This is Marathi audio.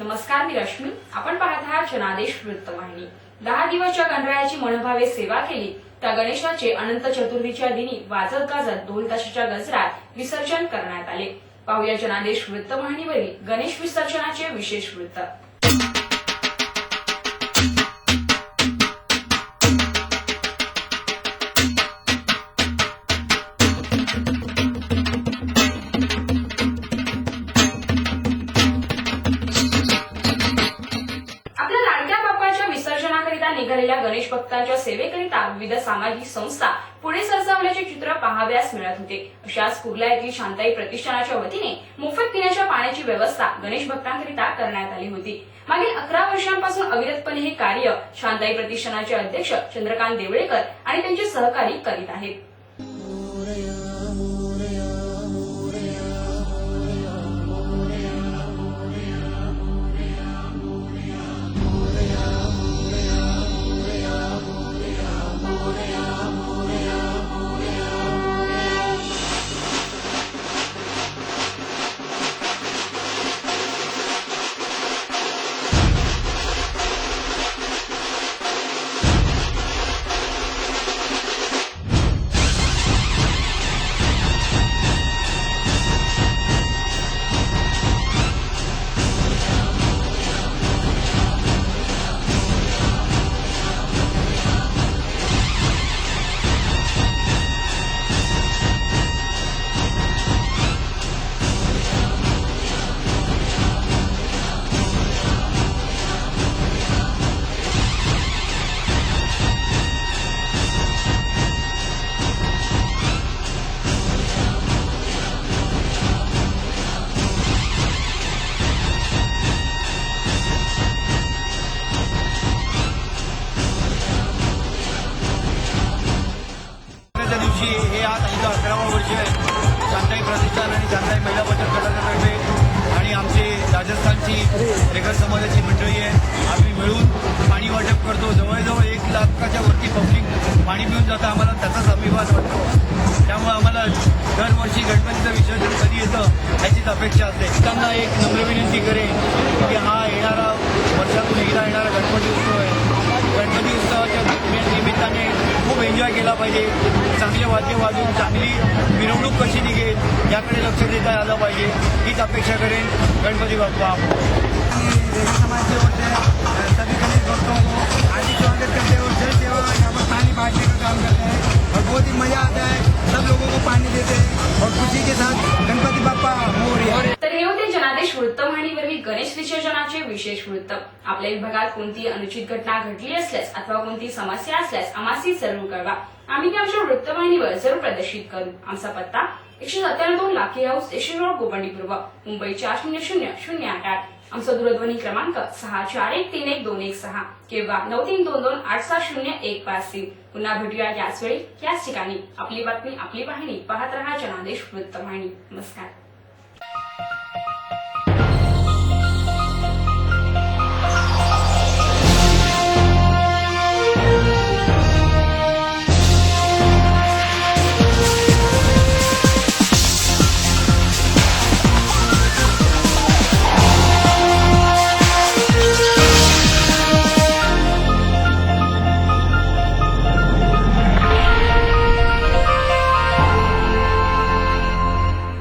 नमस्कार, मी रश्मी. आपण पाहत आहात जनादेश वृत्तवाहिनी. 10 दिवसच्या गणरायाची मनोभावे सेवा केली. त्या गणेशाचे अनंत चतुर्थीच्या दिनी वाजत गाजत ढोल ताशाच्या गजरात विसर्जन करण्यात आले. पाहूया जनादेश वृत्तवाहिनीवरील गणेश विसर्जनाचे विशेष वृत्त. विसर्जनाकरिता निघालेल्या गणेश भक्तांच्या सेवेकरिता विविध सामाजिक संस्था पुढे सरसावल्याचे चित्र पाहाव्यास मिळत होते. अशाच कुर्ला येथील शांताई प्रतिष्ठानाच्या वतीने मोफत पिण्याच्या पाण्याची व्यवस्था गणेश भक्तांकरिता करण्यात आली होती. मागील 11 वर्षांपासून अविरतपणे हे कार्य शांताई प्रतिष्ठानाचे अध्यक्ष चंद्रकांत देवळेकर आणि त्यांचे सहकारी करीत आहेत. हे आज आमचं 11वं वर्ष आहे. शांताई प्रतिष्ठान आणि शांताई महिला बचत गटातर्फे आणि आमचे राजस्थानची रेगर समाजाची मंडळी आहे. आम्ही मिळून पाणी वाटप करतो. जवळजवळ 1 लाखाच्या वरती पब्लिक पाणी पिऊन जातं. आम्हाला त्याचाच अभिमान वाटतो. त्यामुळे आम्हाला दरवर्षी गणपतीचं विसर्जन कधी येतं याचीच अपेक्षा असते. त्यांना एक नम्र विनंती करेन की हा येणारा वर्षातून एकदा येणारा गणपती उत्सव आहे. गणपती उत्सवाच्या निमित्ताने खूप एन्जॉय केला पाहिजे. चांगले वाद्य वाजवून चांगली मिरवणूक कशी निघेल याकडे लक्ष देता आलं पाहिजे हीच अपेक्षा करेन. गणपती बाप्पा. समाज की ओर से सभी गणेश भक्तों को हार्दिक स्वागत करते हैं और जल सेवा यहाँ पर पानी बांटने का काम करते हैं और बहुत ही मजा आता है. सब लोगों को पानी देते हैं और खुशी के साथ गणपती बाप्पा मोरया. तर हे होते जनादेश वृत्तवाहिनीवरील गणेश विसर्जनाचे विशेष वृत्त. आपल्या विभागात कोणती अनुचित घटना घडली असल्यास अथवा कोणती समस्या असल्यास आम्हासी जरूर कळवा. आम्ही त्या आमच्या वृत्तवाहिनीवर जरूर प्रदर्शित करू. आमचा पत्ता 197 लाखी हाऊस, एशी रोड, गोपंडी पूर्व, मुंबई 400008. आमचा दूरध्वनी क्रमांक 64131216 किंवा 9322870153. पुन्हा भेटूया याच वेळी याच ठिकाणी. आपली बातमी आपली वाहिनी. पाहत रहा जनादेश वृत्तवाहिनी. नमस्कार.